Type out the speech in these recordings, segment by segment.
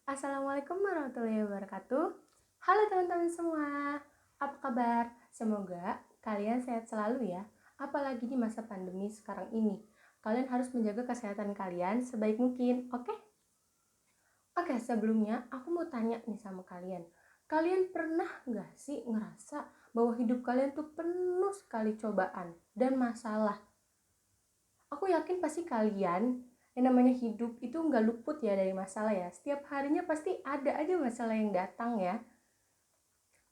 Assalamualaikum warahmatullahi wabarakatuh. Halo teman-teman semua, apa kabar? Semoga kalian sehat selalu ya. Apalagi di masa pandemi sekarang ini. Kalian harus menjaga kesehatan kalian sebaik mungkin, oke? Oke, sebelumnya aku mau tanya nih sama kalian. Kalian pernah nggak sih ngerasa bahwa hidup kalian tuh penuh sekali cobaan dan masalah? Aku yakin pasti kalian yang namanya hidup itu nggak luput ya dari masalah ya. Setiap harinya pasti ada aja masalah yang datang ya.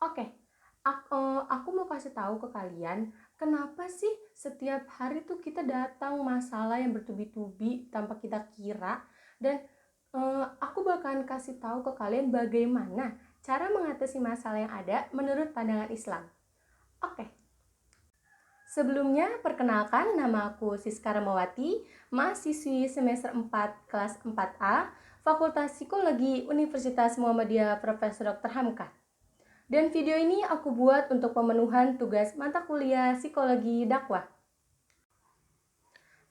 Oke, aku mau kasih tahu ke kalian kenapa sih setiap hari tuh kita datang masalah yang bertubi-tubi tanpa kita kira, dan aku bakalan kasih tahu ke kalian bagaimana cara mengatasi masalah yang ada menurut pandangan Islam. Oke, sebelumnya, perkenalkan, nama aku Siska Ramawati, mahasiswi semester 4 kelas 4A, Fakultas Psikologi Universitas Muhammadiyah Profesor Dr. Hamka. Dan video ini aku buat untuk pemenuhan tugas mata kuliah Psikologi Dakwah.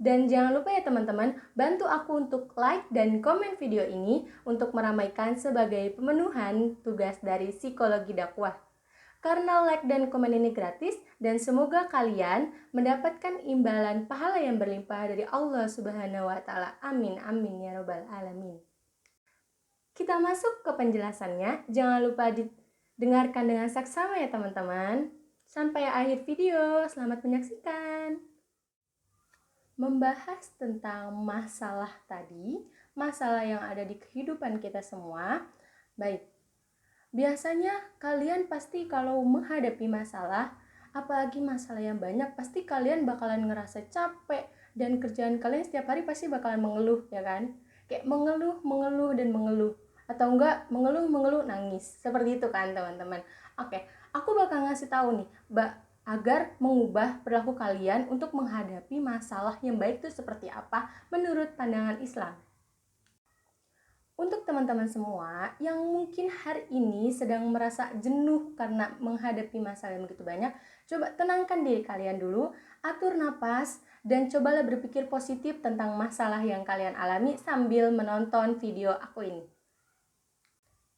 Dan jangan lupa ya teman-teman, bantu aku untuk like dan komen video ini untuk meramaikan sebagai pemenuhan tugas dari Psikologi Dakwah. Karena like dan komen ini gratis, dan semoga kalian mendapatkan imbalan pahala yang berlimpah dari Allah Subhanahu wa Ta'ala. Amin, amin ya Rabbal 'Alamin. Kita masuk ke penjelasannya. Jangan lupa didengarkan dengan saksama ya teman-teman. Sampai akhir video, selamat menyaksikan. Membahas tentang masalah tadi, masalah yang ada di kehidupan kita semua. Baik, biasanya kalian pasti kalau menghadapi masalah, apalagi masalah yang banyak, pasti kalian bakalan ngerasa capek, dan kerjaan kalian setiap hari pasti bakalan mengeluh, ya kan? Kayak mengeluh, dan mengeluh. Atau enggak, mengeluh, nangis. Seperti itu kan teman-teman. Oke, aku bakal ngasih tahu nih, agar mengubah perilaku kalian untuk menghadapi masalah yang baik itu seperti apa menurut pandangan Islam. Untuk teman-teman semua yang mungkin hari ini sedang merasa jenuh karena menghadapi masalah yang begitu banyak, coba tenangkan diri kalian dulu, atur napas, dan cobalah berpikir positif tentang masalah yang kalian alami sambil menonton video aku ini.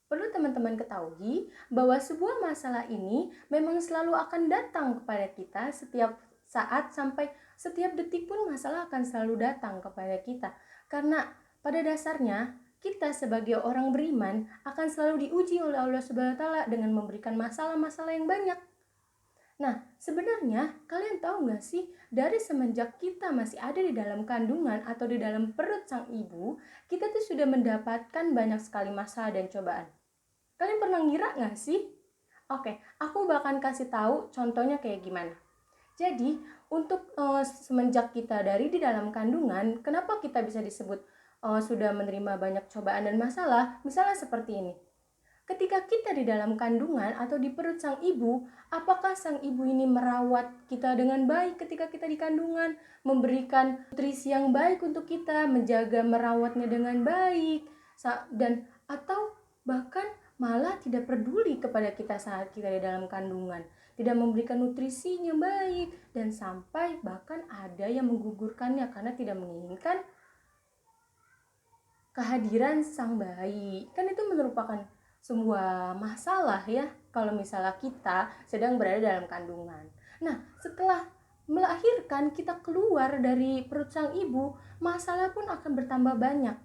Perlu teman-teman ketahui bahwa sebuah masalah ini memang selalu akan datang kepada kita setiap saat, sampai setiap detik pun masalah akan selalu datang kepada kita. Karena pada dasarnya kita sebagai orang beriman akan selalu diuji oleh Allah Subhanahu wa Ta'ala dengan memberikan masalah-masalah yang banyak. Nah, sebenarnya kalian tahu nggak sih, dari semenjak kita masih ada di dalam kandungan atau di dalam perut sang ibu, kita tuh sudah mendapatkan banyak sekali masalah dan cobaan. Kalian pernah ngira nggak sih? Oke, aku bahkan kasih tahu contohnya kayak gimana. Jadi, untuk semenjak kita dari di dalam kandungan, kenapa kita bisa disebut sudah menerima banyak cobaan dan masalah? Misalnya seperti ini. Ketika kita di dalam kandungan atau di perut sang ibu, apakah sang ibu ini merawat kita dengan baik ketika kita di kandungan, memberikan nutrisi yang baik untuk kita, menjaga merawatnya dengan baik, dan atau bahkan malah tidak peduli kepada kita saat kita di dalam kandungan, tidak memberikan nutrisi yang baik, dan sampai bahkan ada yang menggugurkannya karena tidak menginginkan kehadiran sang bayi. Kan itu merupakan sebuah masalah ya kalau misalnya kita sedang berada dalam kandungan. Nah, setelah melahirkan, kita keluar dari perut sang ibu, masalah pun akan bertambah banyak.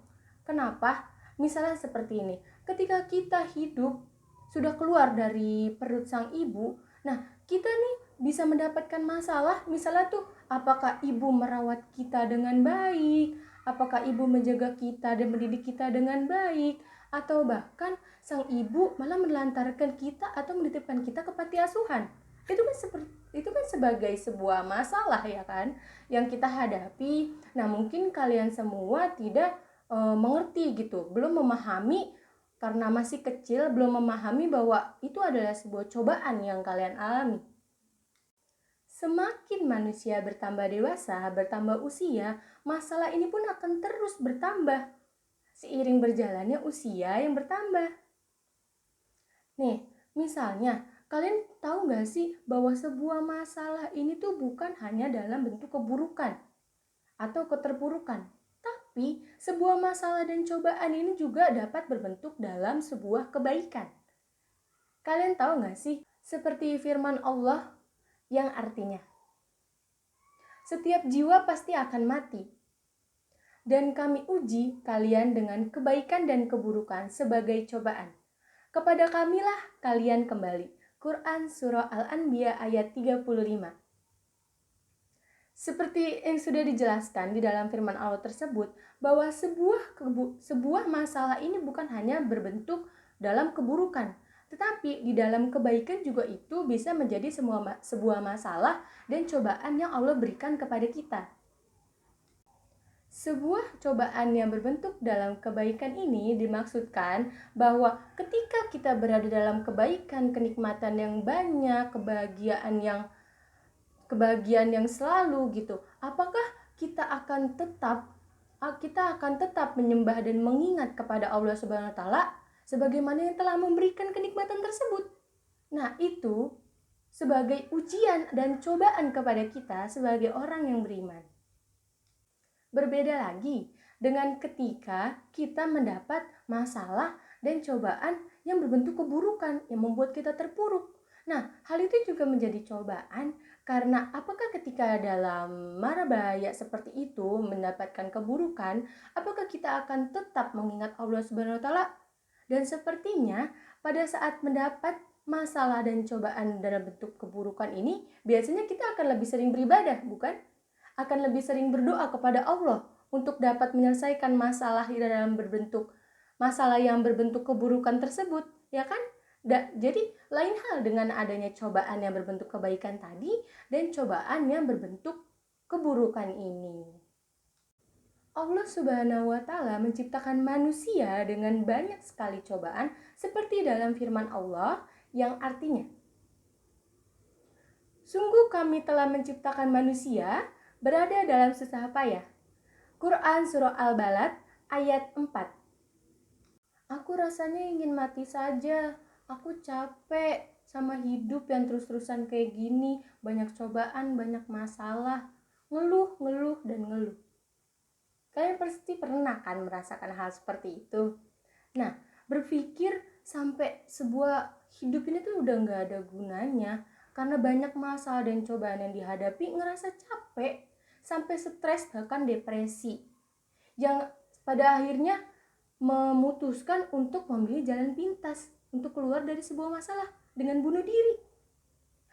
Kenapa? Misalnya seperti ini. Ketika kita hidup sudah keluar dari perut sang ibu, nah kita nih bisa mendapatkan masalah. Misalnya tuh, apakah ibu merawat kita dengan baik, apakah ibu menjaga kita dan mendidik kita dengan baik, atau bahkan sang ibu malah menelantarkan kita atau menitipkan kita ke panti asuhan. Itu kan sebagai sebuah masalah ya kan yang kita hadapi. Nah, mungkin kalian semua tidak mengerti gitu, belum memahami karena masih kecil, belum memahami bahwa itu adalah sebuah cobaan yang kalian alami. Semakin manusia bertambah dewasa, bertambah usia, masalah ini pun akan terus bertambah seiring berjalannya usia yang bertambah. Nih, misalnya, kalian tahu nggak sih bahwa sebuah masalah ini tuh bukan hanya dalam bentuk keburukan atau keterpurukan, Tapi sebuah masalah dan cobaan ini juga dapat berbentuk dalam sebuah kebaikan. Kalian tahu gak sih? Seperti firman Allah yang artinya, setiap jiwa pasti akan mati. Dan kami uji kalian dengan kebaikan dan keburukan sebagai cobaan. Kepada kamilah kalian kembali. Quran Surah Al-Anbiya ayat 35. Seperti yang sudah dijelaskan di dalam firman Allah tersebut, bahwa sebuah masalah ini bukan hanya berbentuk dalam keburukan, tetapi di dalam kebaikan juga itu bisa menjadi sebuah masalah dan cobaan yang Allah berikan kepada kita. Sebuah cobaan yang berbentuk dalam kebaikan ini dimaksudkan bahwa ketika kita berada dalam kebaikan, kenikmatan yang banyak, kebahagiaan yang selalu gitu, apakah kita akan tetap menyembah dan mengingat kepada Allah Subhanahu wa taala sebagaimana yang telah memberikan kenikmatan tersebut? Nah, itu sebagai ujian dan cobaan kepada kita sebagai orang yang beriman. Berbeda lagi dengan ketika kita mendapat masalah dan cobaan yang berbentuk keburukan yang membuat kita terpuruk. Nah, hal itu juga menjadi cobaan karena apakah ketika dalam mara bahaya seperti itu mendapatkan keburukan, apakah kita akan tetap mengingat Allah Subhanahu wa taala? Dan sepertinya pada saat mendapat masalah dan cobaan dalam bentuk keburukan ini, biasanya kita akan lebih sering beribadah, bukan? Akan lebih sering berdoa kepada Allah untuk dapat menyelesaikan masalah yang berbentuk keburukan tersebut, ya kan? Jadi lain hal dengan adanya cobaan yang berbentuk kebaikan tadi dan cobaan yang berbentuk keburukan ini. Allah Subhanahu wa taala menciptakan manusia dengan banyak sekali cobaan seperti dalam firman Allah yang artinya, sungguh kami telah menciptakan manusia berada dalam susah payah. Quran Surah Al-Balad ayat 4. Aku rasanya ingin mati saja. Aku capek sama hidup yang terus-terusan kayak gini. Banyak cobaan, banyak masalah. Ngeluh, dan ngeluh. Kalian pasti pernah kan merasakan hal seperti itu. Nah, berpikir sampai sebuah hidup ini tuh udah gak ada gunanya. Karena banyak masalah dan cobaan yang dihadapi, ngerasa capek. Sampai stres, bahkan depresi. Yang pada akhirnya memutuskan untuk memilih jalan pintas untuk keluar dari sebuah masalah dengan bunuh diri.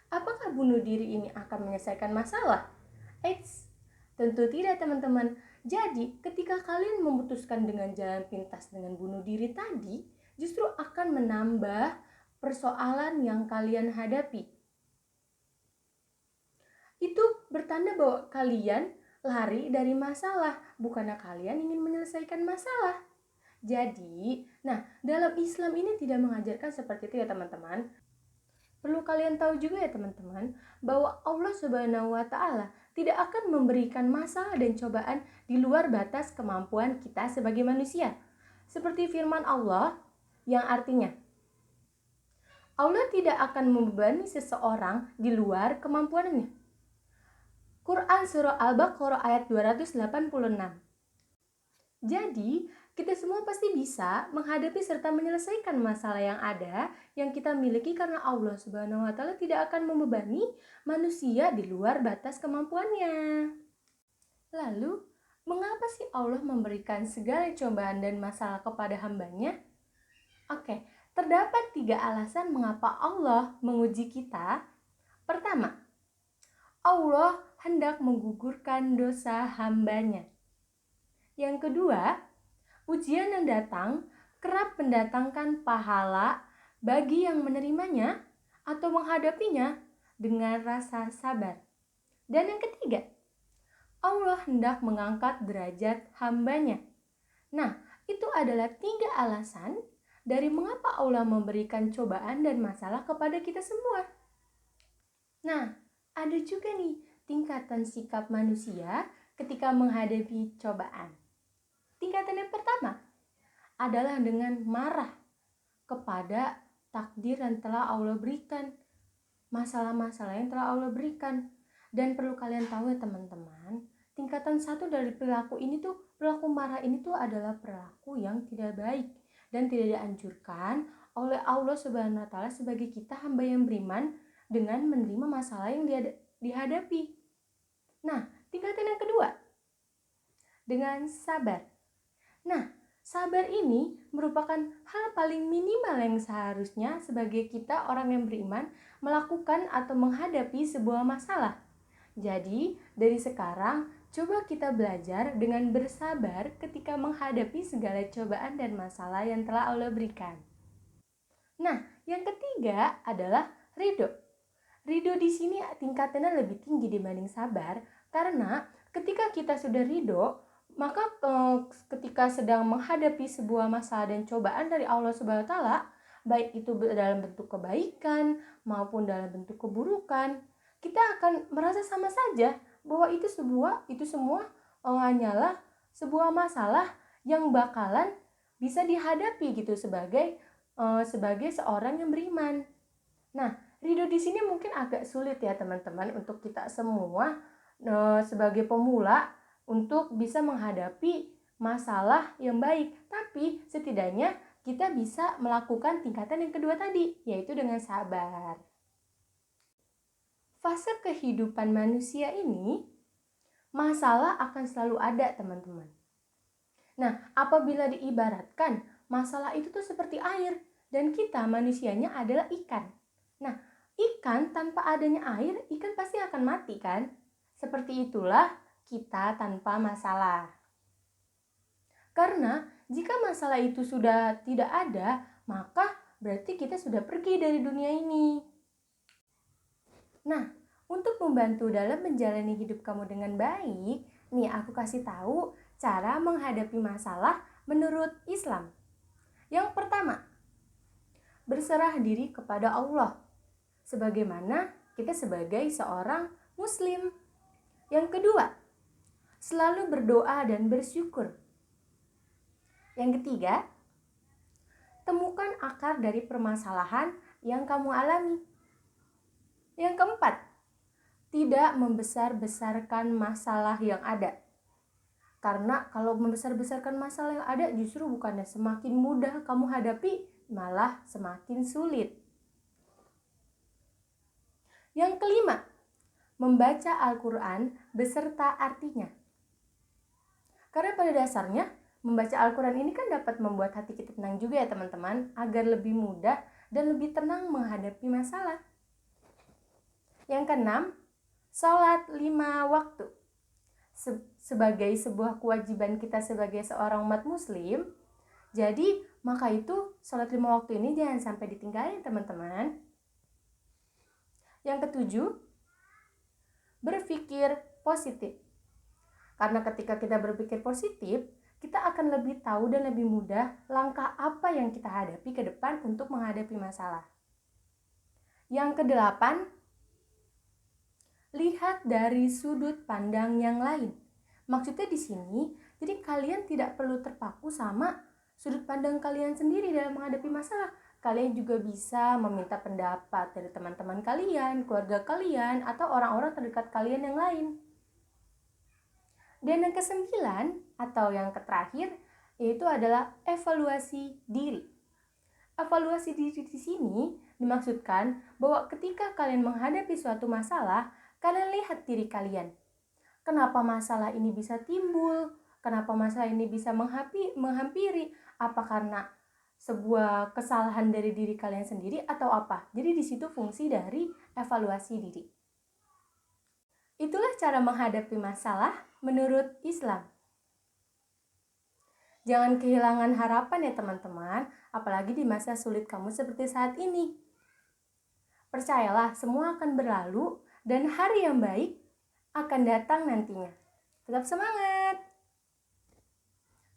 Apakah bunuh diri ini akan menyelesaikan masalah? Eits, tentu tidak teman-teman. Jadi ketika kalian memutuskan dengan jalan pintas dengan bunuh diri tadi, justru akan menambah persoalan yang kalian hadapi. Itu bertanda bahwa kalian lari dari masalah, bukannya kalian ingin menyelesaikan masalah. Jadi, dalam Islam ini tidak mengajarkan seperti itu ya teman-teman. Perlu kalian tahu juga ya teman-teman, bahwa Allah Subhanahu wa taala tidak akan memberikan masalah dan cobaan di luar batas kemampuan kita sebagai manusia. Seperti firman Allah yang artinya, Allah tidak akan membebani seseorang di luar kemampuannya. Quran Surah Al-Baqarah ayat 286. Jadi, kita semua pasti bisa menghadapi serta menyelesaikan masalah yang ada yang kita miliki karena Allah Subhanahu wa taala tidak akan membebani manusia di luar batas kemampuannya. Lalu, mengapa sih Allah memberikan segala cobaan dan masalah kepada hambanya? Oke, terdapat 3 alasan mengapa Allah menguji kita. Pertama, Allah hendak menggugurkan dosa hambanya. Yang kedua, ujian yang datang kerap mendatangkan pahala bagi yang menerimanya atau menghadapinya dengan rasa sabar. Dan yang ketiga, Allah hendak mengangkat derajat hambanya. Nah, itu adalah 3 alasan dari mengapa Allah memberikan cobaan dan masalah kepada kita semua. Nah, ada juga nih tingkatan sikap manusia ketika menghadapi cobaan. Tingkatan yang pertama adalah dengan marah kepada takdir yang telah Allah berikan, masalah-masalah yang telah Allah berikan. Dan perlu kalian tahu ya teman-teman, tingkatan 1 dari perilaku ini tuh perilaku marah ini tuh adalah perilaku yang tidak baik dan tidak dianjurkan oleh Allah Subhanahu wa taala sebagai kita hamba yang beriman dengan menerima masalah yang dihadapi. Nah, tingkatan yang kedua dengan sabar. Nah, sabar ini merupakan hal paling minimal yang seharusnya sebagai kita orang yang beriman melakukan atau menghadapi sebuah masalah. Jadi, dari sekarang coba kita belajar dengan bersabar ketika menghadapi segala cobaan dan masalah yang telah Allah berikan. Nah, yang ketiga adalah ridho. Ridho di sini tingkatannya lebih tinggi dibanding sabar karena ketika kita sudah ridho, maka ketika sedang menghadapi sebuah masalah dan cobaan dari Allah Subhanahu wa taala, baik itu dalam bentuk kebaikan maupun dalam bentuk keburukan, kita akan merasa sama saja bahwa itu semua hanyalah sebuah masalah yang bakalan bisa dihadapi gitu sebagai seorang yang beriman. Nah, ridho di sini mungkin agak sulit ya teman-teman untuk kita semua sebagai pemula untuk bisa menghadapi masalah yang baik. Tapi setidaknya kita bisa melakukan tingkatan yang kedua tadi, yaitu dengan sabar. Fase kehidupan manusia ini, masalah akan selalu ada teman-teman. Nah, apabila diibaratkan, masalah itu tuh seperti air dan kita manusianya adalah ikan. Nah, ikan tanpa adanya air, ikan pasti akan mati kan? Seperti itulah kita tanpa masalah. Karena jika masalah itu sudah tidak ada, maka berarti kita sudah pergi dari dunia ini. Nah, untuk membantu dalam menjalani hidup kamu dengan baik, nih aku kasih tahu cara menghadapi masalah menurut Islam. Yang pertama, berserah diri kepada Allah, sebagaimana kita sebagai seorang muslim. Yang kedua, selalu berdoa dan bersyukur. Yang ketiga, temukan akar dari permasalahan yang kamu alami. Yang keempat, tidak membesar-besarkan masalah yang ada. Karena kalau membesar-besarkan masalah yang ada justru bukannya semakin mudah kamu hadapi, malah semakin sulit. Yang kelima, membaca Al-Quran beserta artinya. Karena pada dasarnya membaca Al-Quran ini kan dapat membuat hati kita tenang juga ya teman-teman, agar lebih mudah dan lebih tenang menghadapi masalah. Yang keenam, sholat 5 waktu. Sebagai sebuah kewajiban kita sebagai seorang umat muslim, jadi maka itu sholat 5 waktu ini jangan sampai ditinggalin teman-teman. Yang ketujuh, berpikir positif. Karena ketika kita berpikir positif, kita akan lebih tahu dan lebih mudah langkah apa yang kita hadapi ke depan untuk menghadapi masalah. Yang kedelapan, lihat dari sudut pandang yang lain. Maksudnya di sini, jadi kalian tidak perlu terpaku sama sudut pandang kalian sendiri dalam menghadapi masalah. Kalian juga bisa meminta pendapat dari teman-teman kalian, keluarga kalian, atau orang-orang terdekat kalian yang lain. Dan yang kesembilan atau yang terakhir yaitu adalah evaluasi diri. Evaluasi diri di sini dimaksudkan bahwa ketika kalian menghadapi suatu masalah, kalian lihat diri kalian. Kenapa masalah ini bisa timbul? Kenapa masalah ini bisa menghampiri? Apa karena sebuah kesalahan dari diri kalian sendiri atau apa? Jadi di situ fungsi dari evaluasi diri. Itulah cara menghadapi masalah menurut Islam. Jangan kehilangan harapan ya teman-teman, apalagi di masa sulit kamu seperti saat ini. Percayalah, semua akan berlalu dan hari yang baik akan datang nantinya. Tetap semangat!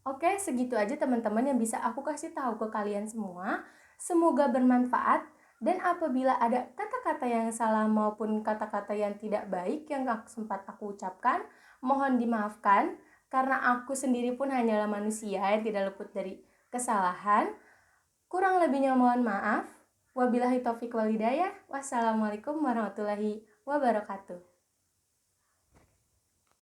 Oke, segitu aja teman-teman yang bisa aku kasih tahu ke kalian semua. Semoga bermanfaat. Dan apabila ada kata-kata yang salah maupun kata-kata yang tidak baik yang sempat aku ucapkan, mohon dimaafkan karena aku sendiri pun hanyalah manusia yang tidak luput dari kesalahan. Kurang lebihnya mohon maaf. Wabillahi taufiq wal hidayah. Wassalamualaikum warahmatullahi wabarakatuh.